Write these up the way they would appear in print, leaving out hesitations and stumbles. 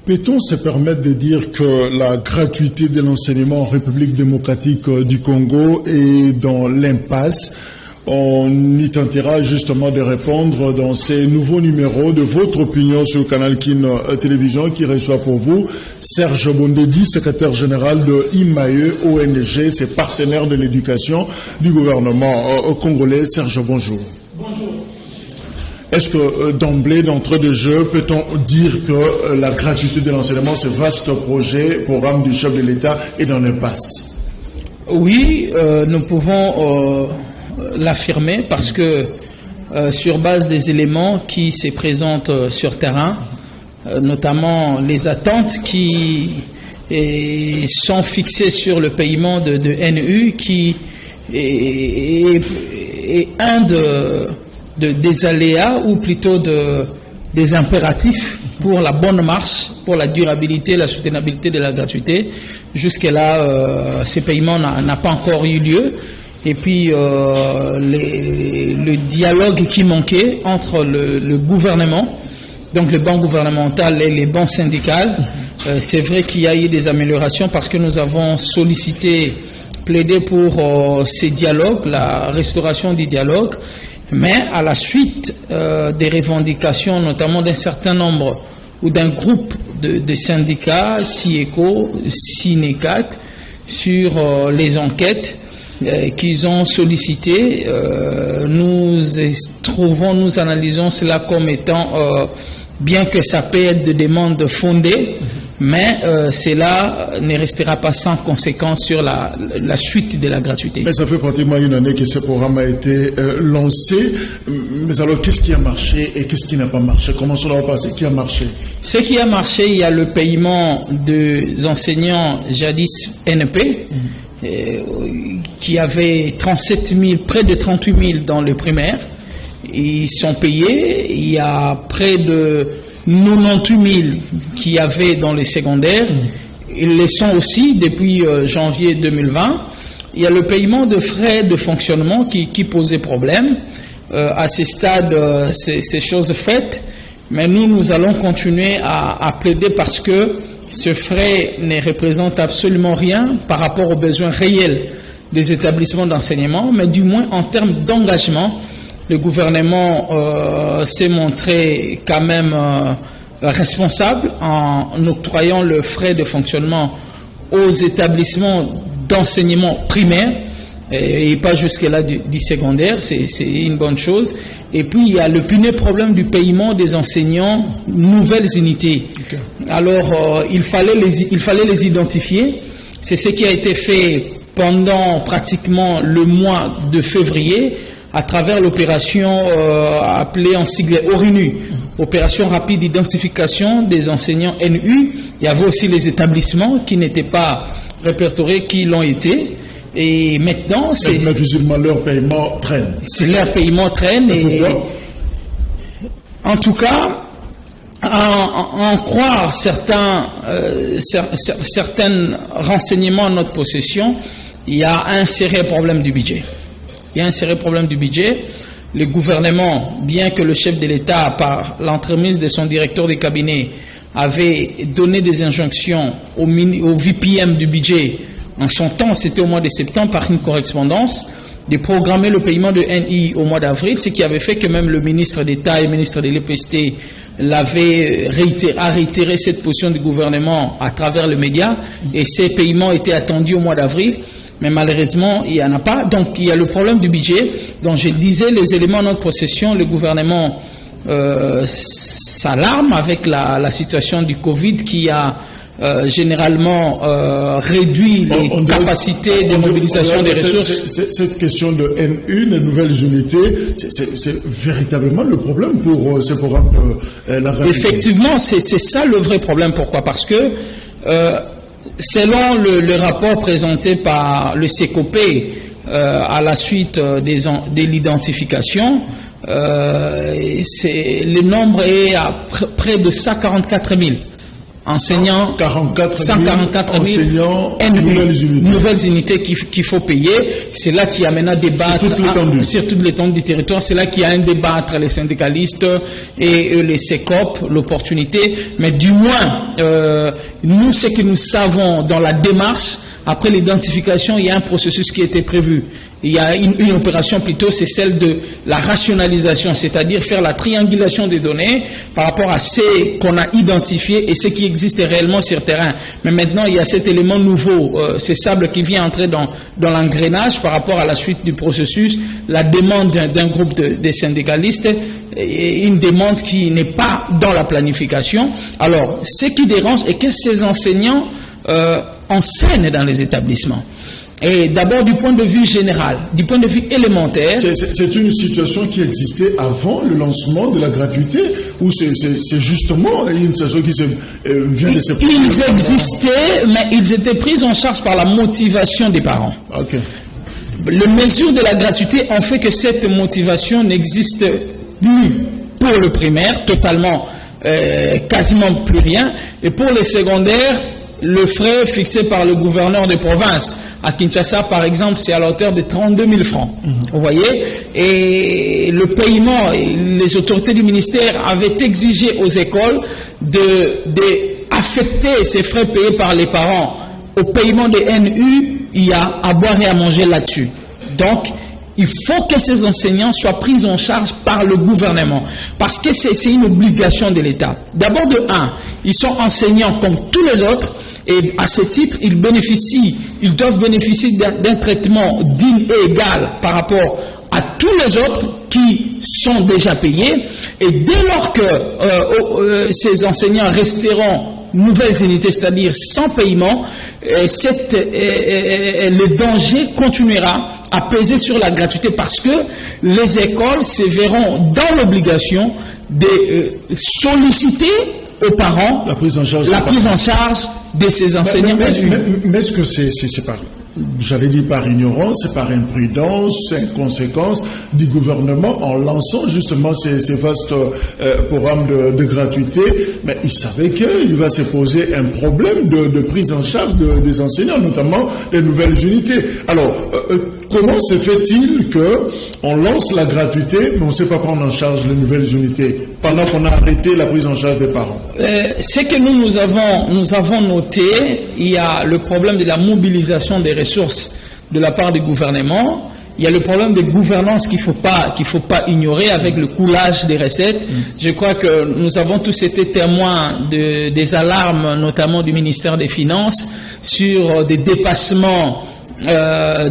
Peut-on se permettre de dire que la gratuité de l'enseignement en République démocratique du Congo est dans l'impasse? On y tentera justement de répondre dans ces nouveaux numéros de votre opinion sur Canal Kin Télévision qui reçoit pour vous Serge Bondedi, secrétaire général de IMAE ONG, c'est partenaire de l'éducation du gouvernement congolais. Serge, bonjour. Bonjour. Est-ce que d'emblée, d'entrée de jeu, peut-on dire que la gratuité de l'enseignement, ce vaste programme du chef de l'État, est dans l'impasse? Oui, nous pouvons l'affirmer parce que sur base des éléments qui se présentent sur terrain, notamment les attentes qui sont fixées sur le paiement de NU, qui est un des aléas ou plutôt des impératifs pour la bonne marche, pour la durabilité, la soutenabilité de la gratuité. Jusque-là, ce paiement n'a pas encore eu lieu. Et puis, le dialogue qui manquait entre le gouvernement, donc le banc gouvernemental et les bancs syndicales, c'est vrai qu'il y a eu des améliorations parce que nous avons sollicité, plaidé pour ces dialogues, la restauration du dialogue, mais à la suite des revendications, notamment d'un certain nombre ou d'un groupe de syndicats, SIECO, SINECAT, sur les enquêtes qu'ils ont sollicitées, nous analysons cela comme étant, bien que ça peut être des demandes fondées, mais cela ne restera pas sans conséquence sur la suite de la gratuité. Mais ça fait pratiquement une année que ce programme a été lancé. Mais alors, qu'est-ce qui a marché et qu'est-ce qui n'a pas marché? Commençons d'abord par ce qui a marché. Ce qui a marché, il y a le paiement des enseignants jadis NP, qui avait 37 000, près de 38 000 dans le primaire. Ils sont payés. Il y a près de 98 000 qui y avait dans les secondaires. Ils le sont aussi depuis janvier 2020. Il y a le paiement de frais de fonctionnement qui posait problème. À ce stade, c'est chose faite. Mais nous allons continuer à plaider parce que ce frais ne représente absolument rien par rapport aux besoins réels des établissements d'enseignement, mais du moins en termes d'engagement, le gouvernement s'est montré quand même responsable en octroyant le frais de fonctionnement aux établissements d'enseignement primaire et pas jusque-là du secondaire, c'est une bonne chose. Et puis il y a le punais problème du paiement des enseignants nouvelles unités. Okay. Alors il fallait les identifier. C'est ce qui a été fait pendant pratiquement le mois de février à travers l'opération appelée en sigle ORINU, opération rapide d'identification des enseignants NU. Il y avait aussi les établissements qui n'étaient pas répertoriés, qui l'ont été. Et maintenant, mais visiblement leur paiement traîne. Leur paiement traîne. Et en tout cas, en croire certains renseignements à notre possession, il y a un sérieux problème du budget. Le gouvernement, bien que le chef de l'État, par l'entremise de son directeur de cabinet, avait donné des injonctions au VPM du budget, en son temps, c'était au mois de septembre, par une correspondance, de programmer le paiement de NI au mois d'avril, ce qui avait fait que même le ministre d'État et le ministre de l'EPST l'avaient réitéré cette position du gouvernement à travers les médias, et ces paiements étaient attendus au mois d'avril. Mais malheureusement, il n'y en a pas. Donc, il y a le problème du budget. Donc, je disais, les éléments de notre possession, le gouvernement s'alarme avec la situation du Covid qui a généralement réduit les capacités de mobilisation des ressources. Cette question de N1, les nouvelles unités, c'est véritablement le problème pour ce programme de la gratuité. Effectivement, c'est ça le vrai problème. Pourquoi? Parce que selon le rapport présenté par le CECOP à la suite de l'identification, le nombre est à près de 144 000 enseignants, 144 000 enseignants, nouvelles unités qu'il faut payer. C'est là qu'il y a maintenant débat sur toute l'étendue du territoire. C'est là qu'il y a un débat entre les syndicalistes et les CECOP, l'opportunité. Mais du moins, nous, ce que nous savons dans la démarche, après l'identification, il y a un processus qui était prévu. Il y a une opération plutôt, c'est celle de la rationalisation, c'est-à-dire faire la triangulation des données par rapport à ce qu'on a identifié et ce qui existe réellement sur terrain. Mais maintenant, il y a cet élément nouveau, c'est Sable qui vient entrer dans l'engrenage par rapport à la suite du processus, la demande d'un groupe de syndicalistes, et une demande qui n'est pas dans la planification. Alors, ce qui dérange est que ces enseignants enseignent dans les établissements. Et d'abord du point de vue général, du point de vue élémentaire. C'est une situation qui existait avant le lancement de la gratuité ou c'est justement une situation qui vient de se produire? Ils existaient, mais ils étaient pris en charge par la motivation des parents. Okay. Les mesures de la gratuité ont fait que cette motivation n'existe plus pour le primaire, totalement, quasiment plus rien. Et pour les secondaires, le frais fixé par le gouverneur de province à Kinshasa, par exemple, c'est à la hauteur de 32 000 francs. Vous voyez? Et le paiement, les autorités du ministère avaient exigé aux écoles d'affecter ces frais payés par les parents au paiement des NU. Il y a à boire et à manger là-dessus. Donc, il faut que ces enseignants soient pris en charge par le gouvernement. Parce que c'est une obligation de l'État. D'abord, de un, ils sont enseignants comme tous les autres. Et à ce titre, ils doivent bénéficier d'un traitement digne et égal par rapport à tous les autres qui sont déjà payés. Et dès lors que ces enseignants resteront nouvelles unités, c'est-à-dire sans paiement, le danger continuera à peser sur la gratuité parce que les écoles se verront dans l'obligation de solliciter aux parents la prise en charge de ces enseignants. Mais est-ce que c'est par, j'avais dit par ignorance, c'est par imprudence, inconséquence du gouvernement en lançant justement ces vastes programmes de gratuité, mais il savait qu'il va se poser un problème de prise en charge des enseignants, notamment les nouvelles unités. Alors, comment se fait-il qu'on lance la gratuité, mais on ne sait pas prendre en charge les nouvelles unités pendant qu'on a arrêté la prise en charge des parents? Ce que nous avons noté, il y a le problème de la mobilisation des ressources de la part du gouvernement. Il y a le problème de gouvernance qu'il faut pas ignorer avec le coulage des recettes. Je crois que nous avons tous été témoins des alarmes, notamment du ministère des Finances, sur des dépassements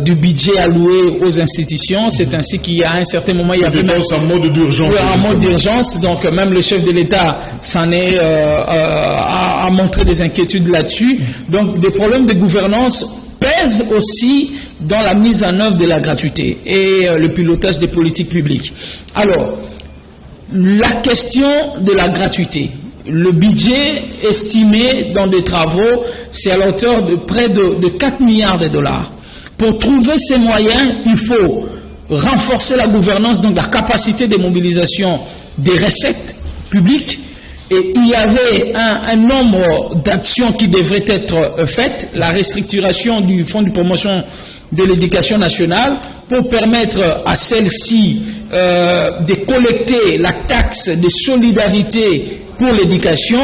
du budget alloué aux institutions. C'est ainsi qu'il y a un certain moment, il y avait même un mode d'urgence. Un mode d'urgence. Donc même le chef de l'État s'en est a montré des inquiétudes là-dessus. Donc des problèmes de gouvernance pèsent aussi dans la mise en œuvre de la gratuité et le pilotage des politiques publiques. Alors, la question de la gratuité. Le budget estimé dans des travaux, c'est à la hauteur de près de 4 milliards de dollars. Pour trouver ces moyens, il faut renforcer la gouvernance, donc la capacité de mobilisation des recettes publiques. Et il y avait un nombre d'actions qui devraient être faites, la restructuration du Fonds de promotion de l'éducation nationale pour permettre à celle-ci de collecter la taxe de solidarité pour l'éducation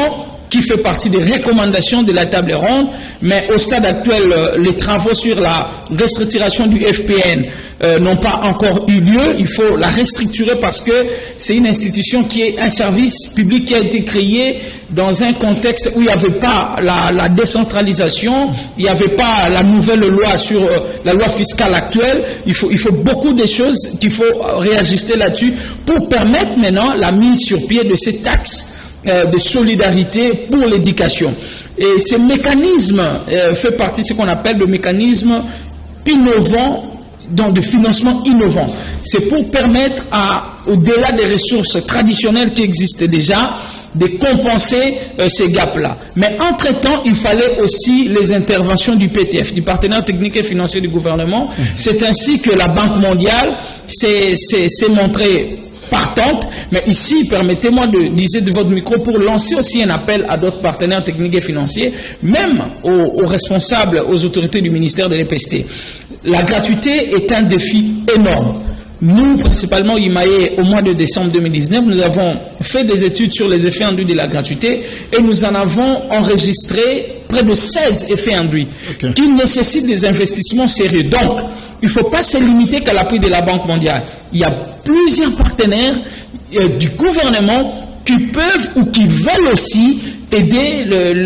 qui fait partie des recommandations de la table ronde, mais au stade actuel, les travaux sur la restructuration du FPN n'ont pas encore eu lieu. Il faut la restructurer parce que c'est une institution qui est un service public qui a été créé dans un contexte où il n'y avait pas la décentralisation, il n'y avait pas la nouvelle loi sur la loi fiscale actuelle. Il faut beaucoup de choses qu'il faut réajuster là-dessus pour permettre maintenant la mise sur pied de ces taxes de solidarité pour l'éducation. Et ce mécanisme fait partie de ce qu'on appelle le mécanisme innovant, donc de financement innovant. C'est pour permettre au-delà des ressources traditionnelles qui existent déjà, de compenser ces gaps-là. Mais entre-temps, il fallait aussi les interventions du PTF, du partenaire technique et financier du gouvernement. C'est ainsi que la Banque mondiale s'est montrée partante. Mais ici, permettez-moi de diser de votre micro pour lancer aussi un appel à d'autres partenaires techniques et financiers, même aux responsables, aux autorités du ministère de l'EPST. La gratuité est un défi énorme. Nous, principalement IMAE, au mois de décembre 2019, nous avons fait des études sur les effets induits de la gratuité et nous en avons enregistré près de 16 effets induits qui nécessitent des investissements sérieux. Donc, il ne faut pas se limiter qu'à l'appui de la Banque mondiale. Il y a plusieurs partenaires du gouvernement qui peuvent ou qui veulent aussi aider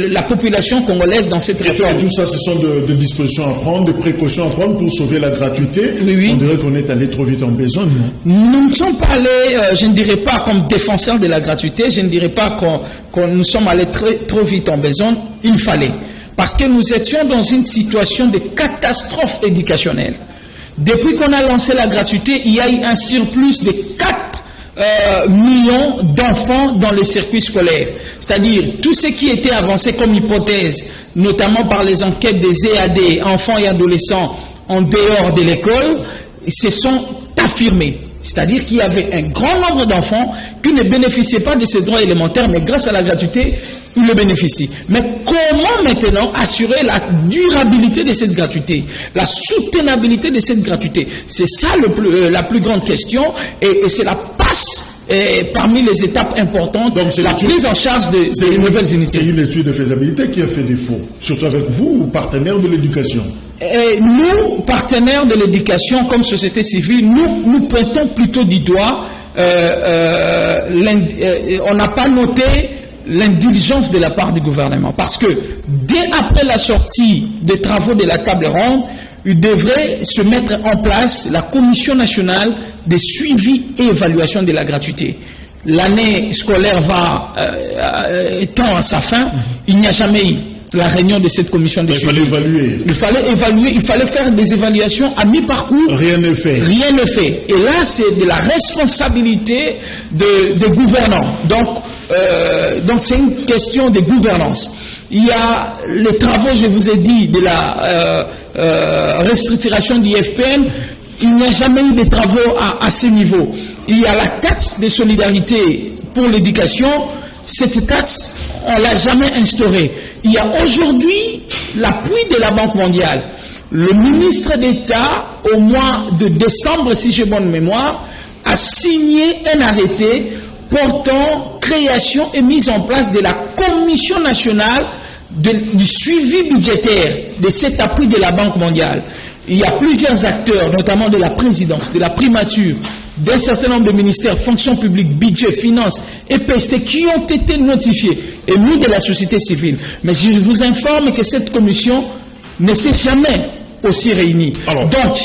la population congolaise dans cette réforme. Tout ça, ce sont de dispositions à prendre, de précautions à prendre pour sauver la gratuité. Oui. On dirait qu'on est allé trop vite en besogne, non? Nous ne sommes pas allés, je ne dirais pas comme défenseurs de la gratuité, je ne dirais pas qu'on nous sommes allés trop vite en besogne. Il fallait. Parce que nous étions dans une situation de catastrophe éducationnelle. Depuis qu'on a lancé la gratuité, il y a eu un surplus de 4 millions d'enfants dans les circuits scolaires. C'est-à-dire, tout ce qui était avancé comme hypothèse, notamment par les enquêtes des EAD, enfants et adolescents, en dehors de l'école, se sont affirmés. C'est-à-dire qu'il y avait un grand nombre d'enfants qui ne bénéficiaient pas de ces droits élémentaires, mais grâce à la gratuité, ils le bénéficient. Mais comment maintenant assurer la durabilité de cette gratuité, la soutenabilité de cette gratuité? C'est ça la plus grande question et c'est la passe parmi les étapes importantes. Donc c'est la prise en charge de nouvelles initiatives. C'est une étude de faisabilité qui a fait défaut, surtout avec vous, partenaires de l'éducation. Nous, partenaires de l'éducation comme société civile, nous pointons plutôt du doigt, on n'a pas noté l'indulgence de la part du gouvernement. Parce que dès après la sortie des travaux de la table ronde, il devrait se mettre en place la Commission nationale de suivi et évaluation de la gratuité. L'année scolaire tend à sa fin, il n'y a jamais eu la réunion de cette commission de suivi. Il fallait évaluer, il fallait faire des évaluations à mi-parcours. Rien n'est fait. Rien n'est fait. Et là, c'est de la responsabilité des gouvernants. Donc c'est une question de gouvernance. Il y a les travaux, je vous ai dit, de la restructuration du IFPN. Il n'y a jamais eu de travaux à ce niveau. Il y a la taxe de solidarité pour l'éducation. Cette taxe, on ne l'a jamais instaurée. Il y a aujourd'hui l'appui de la Banque mondiale. Le ministre d'État, au mois de décembre, si j'ai bonne mémoire, a signé un arrêté portant création et mise en place de la Commission nationale du suivi budgétaire de cet appui de la Banque mondiale. Il y a plusieurs acteurs, notamment de la présidence, de la primature, d'un certain nombre de ministères, fonction publique, budget, finances, EPST, qui ont été notifiés, et nous de la société civile. Mais je vous informe que cette commission ne s'est jamais aussi réunie. Donc,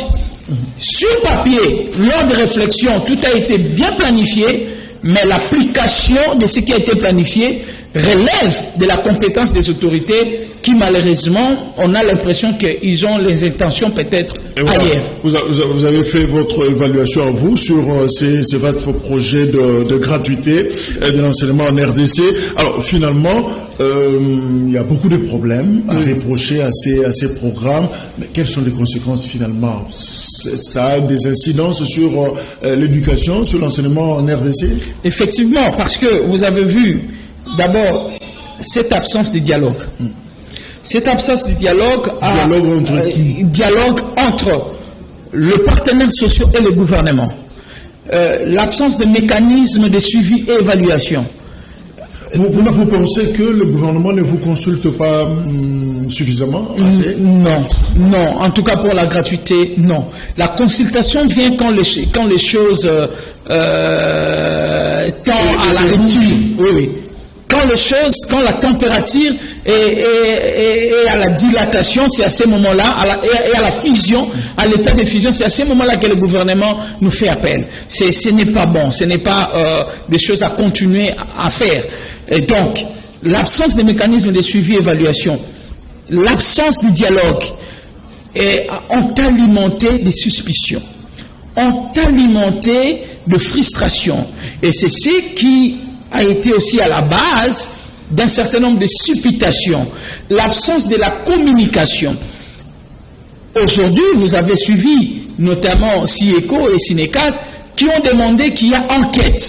sur papier, lors de réflexion, tout a été bien planifié, mais l'application de ce qui a été planifié relève de la compétence des autorités qui, malheureusement, on a l'impression qu'ils ont les intentions peut-être ailleurs. Vous avez fait votre évaluation à vous sur ces vastes projets de gratuité de l'enseignement en RDC. Alors, finalement, il y a beaucoup de problèmes à reprocher à ces programmes. Mais quelles sont les conséquences finalement? Ça a des incidences sur l'éducation, sur l'enseignement en RDC? Effectivement, parce que vous avez vu, d'abord, cette absence de dialogue. Cette absence de dialogue dialogue entre le partenaire social et le gouvernement. L'absence de mécanismes de suivi et évaluation. Vous pensez que le gouvernement ne vous consulte pas suffisamment? Non. En tout cas pour la gratuité, non. La consultation vient quand les choses tendent à la rupture. Oui. Quand la température est à la dilatation, c'est à ce moment-là, et à la fusion, à l'état de fusion, c'est à ce moment-là que le gouvernement nous fait appel. Ce n'est pas bon, ce n'est pas des choses à continuer à faire. Et donc, l'absence de mécanismes de suivi et évaluation, l'absence de dialogue, ont alimenté des suspicions, ont alimenté de frustration. Et c'est ce qui a été aussi à la base d'un certain nombre de supputations, l'absence de la communication. Aujourd'hui, vous avez suivi notamment CIECO et SINECAT qui ont demandé qu'il y ait enquête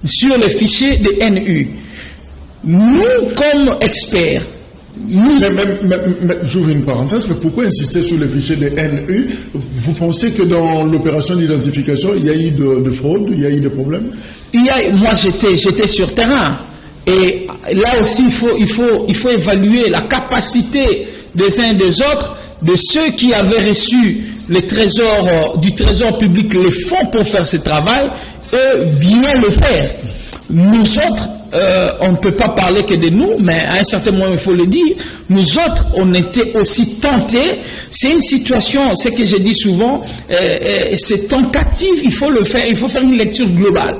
sur les fichiers de NU. Nous, comme experts, mais j'ouvre une parenthèse, mais pourquoi insister sur les fichiers de NU? Vous pensez que dans l'opération d'identification, il y a eu de fraude, il y a eu des problèmes? Moi, j'étais sur terrain. Et là aussi, il faut évaluer la capacité des uns et des autres, de ceux qui avaient reçu du trésor public les fonds pour faire ce travail, et bien le faire. Nous autres, on ne peut pas parler que de nous, mais à un certain moment, il faut le dire, nous autres, on était aussi tentés. C'est une situation, ce que je dis souvent, c'est tentative, il faut le faire, il faut faire une lecture globale.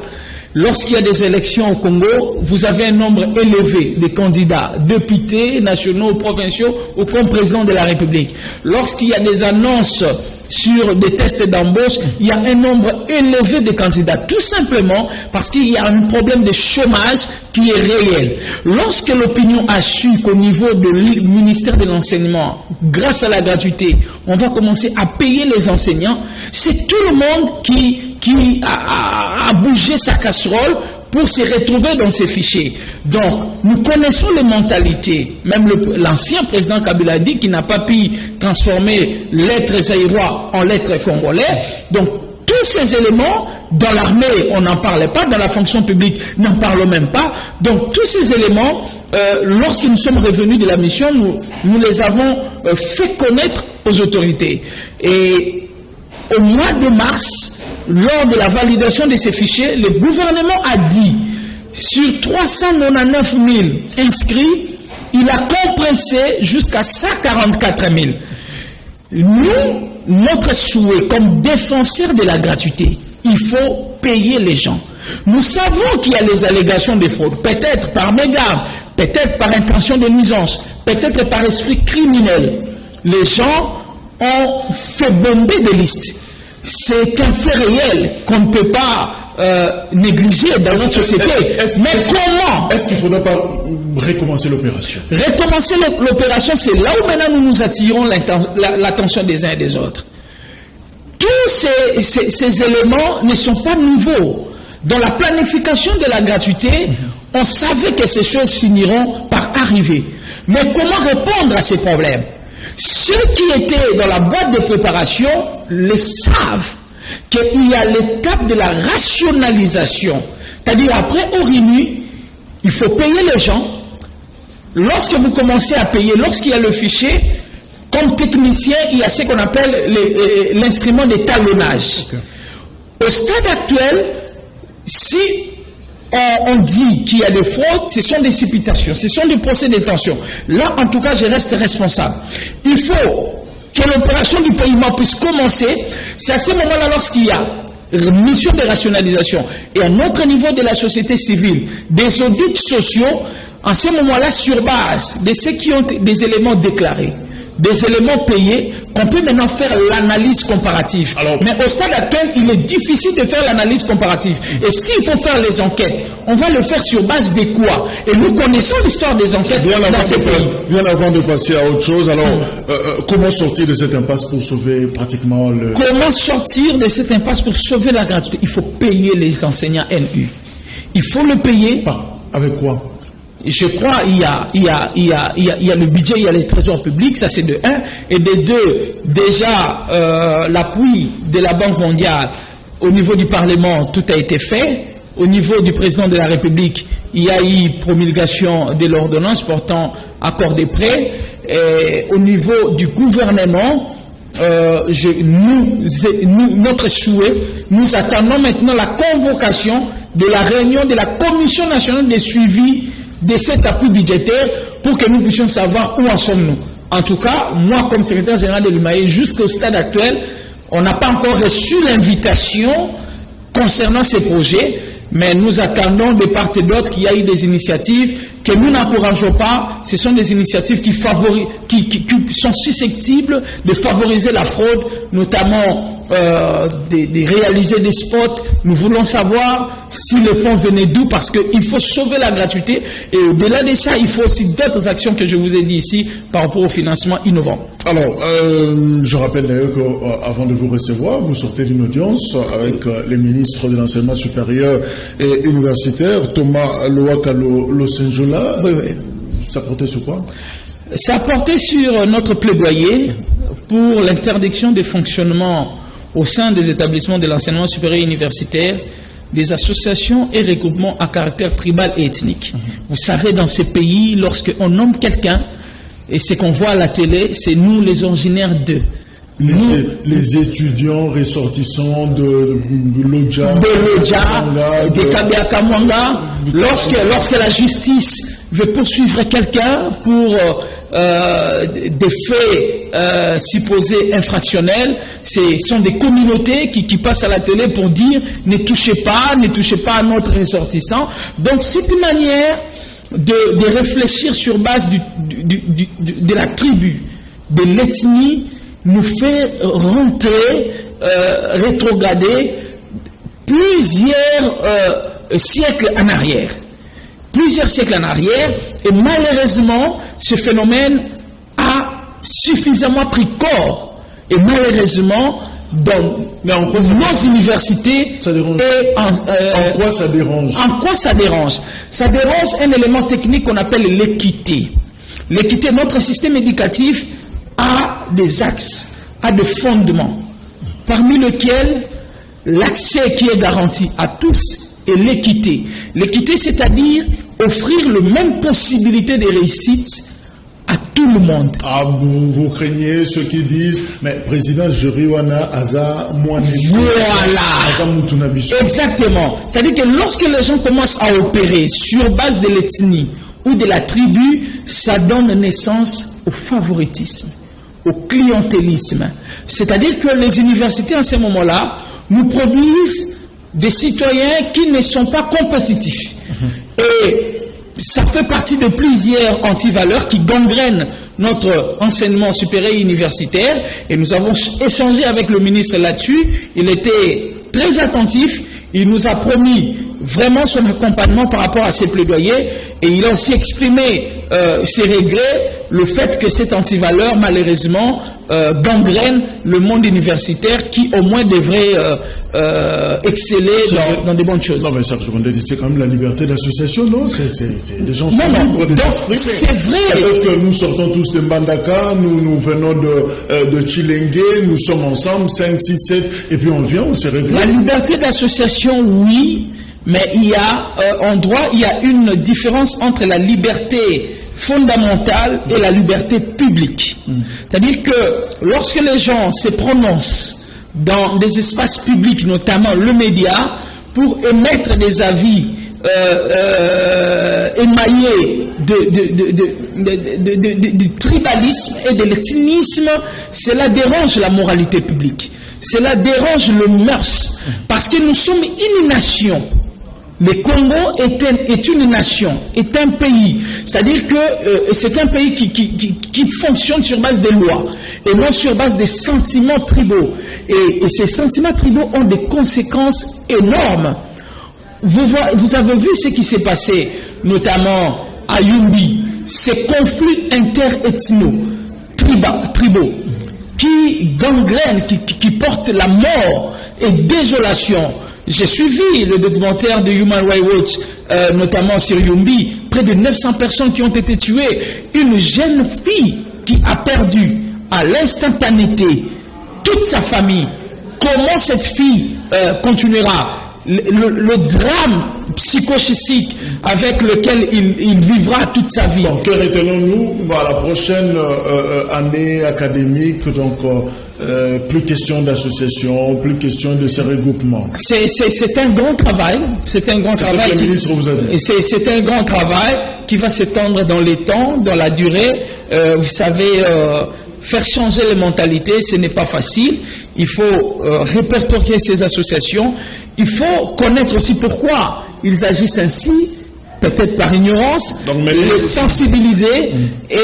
Lorsqu'il y a des élections au Congo, vous avez un nombre élevé de candidats, députés, nationaux, provinciaux ou comme président de la République. Lorsqu'il y a des annonces sur des tests d'embauche, il y a un nombre élevé de candidats, tout simplement parce qu'il y a un problème de chômage qui est réel. Lorsque l'opinion a su qu'au niveau du ministère de l'enseignement, grâce à la gratuité, on va commencer à payer les enseignants, c'est tout le monde qui a bougé sa casserole pour se retrouver dans ces fichiers. Donc, nous connaissons les mentalités. Même l'ancien président Kabila dit qu'il n'a pas pu transformer lettres zaïrois en lettres congolais. Donc, tous ces éléments, dans l'armée, on n'en parlait pas, dans la fonction publique, n'en parlons même pas. Donc, tous ces éléments, lorsque nous sommes revenus de la mission, nous les avons fait connaître aux autorités. Et au mois de mars, lors de la validation de ces fichiers, le gouvernement a dit, sur 399 000 inscrits, il a compressé jusqu'à 144 000. Nous, notre souhait comme défenseur de la gratuité, il faut payer les gens. Nous savons qu'il y a les allégations de fraude, peut-être par mégarde, peut-être par intention de nuisance, peut-être par esprit criminel. Les gens ont fait bomber des listes. C'est un fait réel qu'on ne peut pas négliger dans notre société. Mais comment? Est-ce qu'il ne faudrait pas recommencer l'opération? Recommencer l'opération, c'est là où maintenant nous attirons l'attention des uns et des autres. Tous ces éléments ne sont pas nouveaux. Dans la planification de la gratuité, on savait que ces choses finiront par arriver. Mais comment répondre à ces problèmes? Ceux qui étaient dans la boîte de préparation le savent qu'il y a l'étape de la rationalisation. C'est-à-dire après ORINU, il faut payer les gens. Lorsque vous commencez à payer, lorsqu'il y a le fichier, comme technicien, il y a ce qu'on appelle l'instrument de talonnage. Okay. Au stade actuel, si on dit qu'il y a des fraudes, ce sont des supputations, ce sont des procès d'intention. Là, en tout cas, je reste responsable. Il faut que l'opération du paiement puisse commencer. C'est à ce moment-là, lorsqu'il y a mission de rationalisation et à notre niveau de la société civile, des audits sociaux, en ce moment-là, sur base de ceux qui ont des éléments déclarés, des éléments payés, qu'on peut maintenant faire l'analyse comparative. Alors, mais au stade actuel, il est difficile de faire l'analyse comparative. Et s'il faut faire les enquêtes, on va le faire sur base de quoi? Et nous connaissons l'histoire des enquêtes dans ces pays. Bien avant de passer à autre chose, alors, comment sortir de cette impasse pour sauver pratiquement le... Comment sortir de cette impasse pour sauver la gratuité? Il faut payer les enseignants NU. Il faut le payer. Avec quoi? Je crois il y a le budget, il y a les trésors publics, ça c'est de 1. Et de 2, déjà l'appui de la Banque mondiale au niveau du Parlement, tout a été fait. Au niveau du président de la République, il y a eu promulgation de l'ordonnance portant accord des prêts. Et au niveau du gouvernement, notre souhait, nous attendons maintenant la convocation de la réunion de la Commission nationale de suivi de cet appui budgétaire pour que nous puissions savoir où en sommes-nous. En tout cas, moi, comme secrétaire général de l'UMAE, jusqu'au stade actuel, on n'a pas encore reçu l'invitation concernant ces projets, mais nous attendons de part et d'autre qu'il y a eu des initiatives que nous n'encourageons pas. Ce sont des initiatives qui sont susceptibles de favoriser la fraude, notamment de réaliser des spots. Nous voulons savoir si les fonds venaient d'où, parce qu'il faut sauver la gratuité. Et au-delà de ça, il faut aussi d'autres actions que je vous ai dit ici par rapport au financement innovant. Alors, je rappelle d'ailleurs qu'avant de vous recevoir, vous sortez d'une audience avec les ministres de l'enseignement supérieur et universitaire, Thomas Loakallo-Losenjola. Oui. Ça portait sur quoi? Ça portait sur notre plaidoyer pour l'interdiction des fonctionnements au sein des établissements de l'enseignement supérieur et universitaire, des associations et regroupements à caractère tribal et ethnique. Vous savez, dans ces pays, lorsqu'on nomme quelqu'un, et ce qu'on voit à la télé, c'est nous les originaires d'eux. Les étudiants ressortissants de l'Odja, de Kabiakamwanga, lorsque la justice veut poursuivre quelqu'un pour des faits supposés infractionnels, ce sont des communautés qui passent à la télé pour dire ne touchez pas à notre ressortissant. Donc c'est une manière de réfléchir sur base de la tribu, de l'ethnie, nous fait rentrer, rétrograder plusieurs siècles en arrière. Et malheureusement, ce phénomène a suffisamment pris corps. Et malheureusement, dans nos universités... Ça dérange. En quoi ça dérange? En quoi ça dérange? Ça dérange un élément technique qu'on appelle l'équité. L'équité, notre système éducatif a des axes, a des fondements, parmi lesquels l'accès qui est garanti à tous et l'équité. L'équité, c'est-à-dire offrir les mêmes possibilités de réussite à tout le monde. Ah, vous craignez ceux qui disent, mais président Jeriwana Aza Mouane. Voilà. Exactement. C'est-à-dire que lorsque les gens commencent à opérer sur base de l'ethnie ou de la tribu, ça donne naissance au favoritisme, au clientélisme. C'est-à-dire que les universités, en ce moment-là, nous produisent des citoyens qui ne sont pas compétitifs. Et ça fait partie de plusieurs antivaleurs qui gangrènent notre enseignement supérieur et universitaire. Et nous avons échangé avec le ministre là-dessus. Il était très attentif. Il nous a promis vraiment son accompagnement par rapport à ses plaidoyers. Et il a aussi exprimé ses regrets, le fait que cette antivaleur, malheureusement, gangrène le monde universitaire qui, au moins, devrait exceller dans des bonnes choses. Non, mais ça, c'est quand même la liberté d'association, non? Les gens sont libres de s'exprimer. C'est vrai. Peut-être que nous sortons tous de Mbandaka, nous venons de Chilenge, nous sommes ensemble, 5, 6, 7, et puis on vient, on se réglisse. La liberté d'association, oui, mais il y a, en droit, il y a une différence entre la liberté fondamentale et la liberté publique. C'est-à-dire que lorsque les gens se prononcent dans des espaces publics, notamment le média, pour émettre des avis émaillés du tribalisme et de l'ethnisme, cela dérange la moralité publique. Cela dérange le mœurs. Parce que nous sommes une nation. Le Congo est une nation, est un pays. C'est-à-dire que c'est un pays qui fonctionne sur base des lois et non sur base des sentiments tribaux. Et ces sentiments tribaux ont des conséquences énormes. Vous avez vu ce qui s'est passé, notamment à Yumbi, ces conflits inter-ethno-tribaux qui gangrènent, qui portent la mort et désolation. J'ai suivi le documentaire de Human Rights Watch, notamment sur Yumbi, près de 900 personnes qui ont été tuées. Une jeune fille qui a perdu à l'instantanéité toute sa famille. Comment cette fille continuera? Le drame psychochique avec lequel il vivra toute sa vie. Donc, que retenons-nous à la prochaine année académique, donc plus question d'association, plus question de ces regroupements. C'est un grand travail. C'est un grand travail. Le ministre vous a dit. C'est un grand travail qui va s'étendre dans les temps, dans la durée. Vous savez, faire changer les mentalités, ce n'est pas facile. Il faut répertorier ces associations. Il faut connaître aussi pourquoi ils agissent ainsi, peut-être par ignorance, les sensibiliser et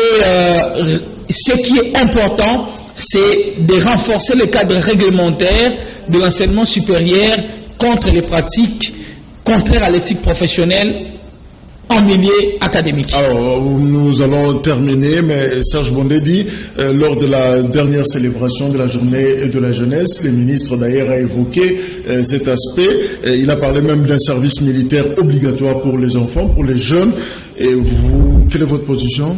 ce qui est important, c'est de renforcer le cadre réglementaire de l'enseignement supérieur contre les pratiques contraires à l'éthique professionnelle en milieu académique. Alors, nous allons terminer, mais Serge Bondé dit, lors de la dernière célébration de la journée de la jeunesse, le ministre d'ailleurs a évoqué cet aspect. Il a parlé même d'un service militaire obligatoire pour les enfants, pour les jeunes. Et vous, quelle est votre position?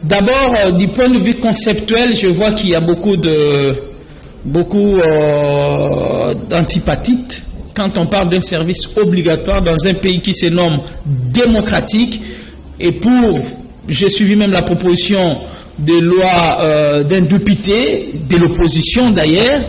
D'abord, du point de vue conceptuel, je vois qu'il y a beaucoup d'antipathites quand on parle d'un service obligatoire dans un pays qui se nomme démocratique. Et j'ai suivi même la proposition de loi d'un député, de l'opposition d'ailleurs,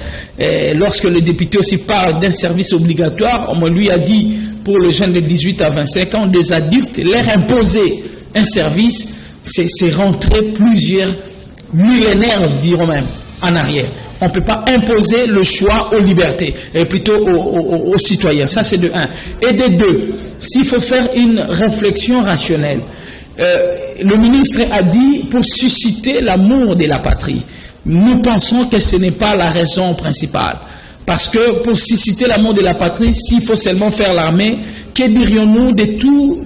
lorsque le député aussi parle d'un service obligatoire, on lui a dit pour les jeunes de 18 à 25 ans, des adultes, leur imposer un service, c'est rentrer plusieurs millénaires, dirons même, en arrière. On ne peut pas imposer le choix aux libertés, et plutôt aux citoyens. Ça, c'est de un. Et de deux, s'il faut faire une réflexion rationnelle, le ministre a dit pour susciter l'amour de la patrie. Nous pensons que ce n'est pas la raison principale. Parce que pour susciter l'amour de la patrie, s'il faut seulement faire l'armée, que dirions-nous de tous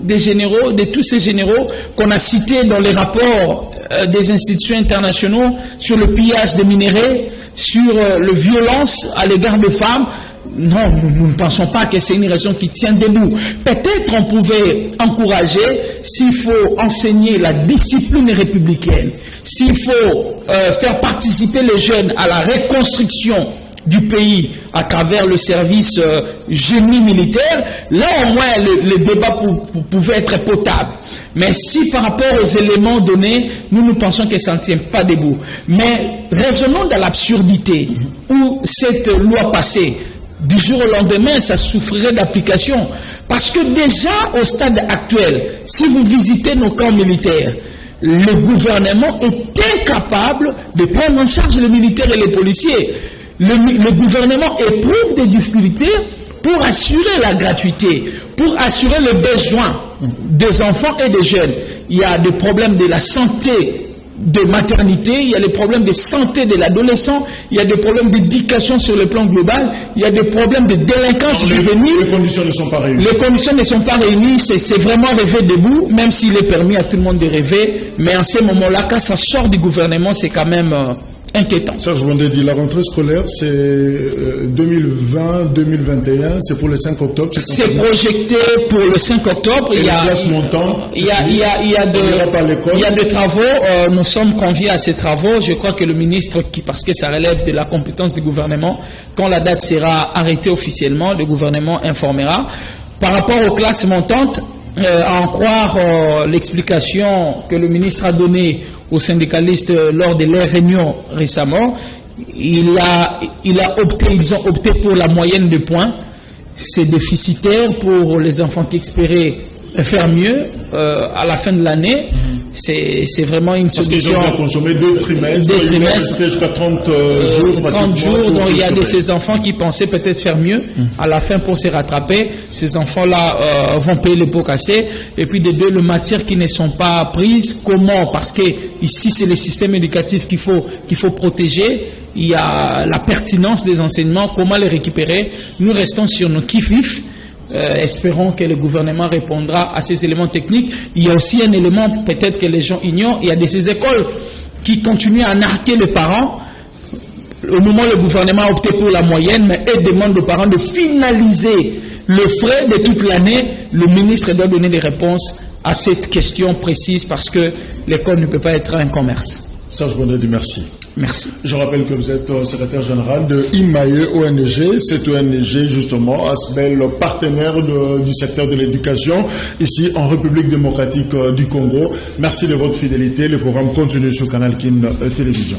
ces généraux qu'on a cités dans les rapports des institutions internationaux sur le pillage des minerais, sur la violence à l'égard des femmes? Non, nous ne pensons pas que c'est une raison qui tient debout. Peut-être on pouvait encourager, s'il faut enseigner la discipline républicaine, s'il faut faire participer les jeunes à la reconstruction du pays à travers le service génie militaire, là au moins le débat pouvait être potable. Mais si par rapport aux éléments donnés, nous pensons que ça ne tient pas debout. Mais raisonnons dans l'absurdité où cette loi passée, du jour au lendemain, ça souffrirait d'application. Parce que déjà au stade actuel, si vous visitez nos camps militaires, le gouvernement est incapable de prendre en charge les militaires et les policiers. Le gouvernement éprouve des difficultés pour assurer la gratuité, pour assurer le besoin des enfants et des jeunes. Il y a des problèmes de la santé de maternité, il y a des problèmes de santé de l'adolescent, il y a des problèmes d'éducation sur le plan global, il y a des problèmes de délinquance juvénile. Les conditions ne sont pas réunies. Les conditions ne sont pas réunies, c'est vraiment rêver debout, même s'il est permis à tout le monde de rêver. Mais en ce moment-là, quand ça sort du gouvernement, c'est quand même inquiétant. Serge Bondé dit, la rentrée scolaire, c'est 2020-2021, c'est pour le 5 octobre. C'est projeté pour le 5 octobre. Et il y a classe montante. Il y a des travaux. Nous sommes conviés à ces travaux. Je crois que le ministre, parce que ça relève de la compétence du gouvernement, quand la date sera arrêtée officiellement, le gouvernement informera. Par rapport aux classes montantes, à en croire l'explication que le ministre a donnée aux syndicalistes lors de leur réunion récemment, ils ont opté pour la moyenne de points. C'est déficitaire pour les enfants qui espéraient faire mieux à la fin de l'année. C'est vraiment une solution. Parce qu'ils ont consommé 2 trimestres, jusqu'à 30 jours. 30 jours, donc il y a de ces enfants qui pensaient peut-être faire mieux à la fin pour se rattraper. Ces enfants-là vont payer les pots cassés. Et puis de deux, les matières qui ne sont pas prises. Comment? Parce que ici, c'est le système éducatif qu'il faut protéger. Il y a la pertinence des enseignements, comment les récupérer. Nous restons sur nos kiff-vif. Espérons que le gouvernement répondra à ces éléments techniques. Il y a aussi un élément peut-être que les gens ignorent. Il y a de ces écoles qui continuent à narquer les parents. Au moment où le gouvernement a opté pour la moyenne, mais elle demande aux parents de finaliser le frais de toute l'année. Le ministre doit donner des réponses à cette question précise parce que l'école ne peut pas être un commerce. Serge Bondé, merci. Merci. Je rappelle que vous êtes secrétaire général de IMAE ONG. Cette ONG, justement, Asbel, partenaire du secteur de l'éducation, ici en République démocratique du Congo. Merci de votre fidélité. Le programme continue sur Canal Kin Télévision.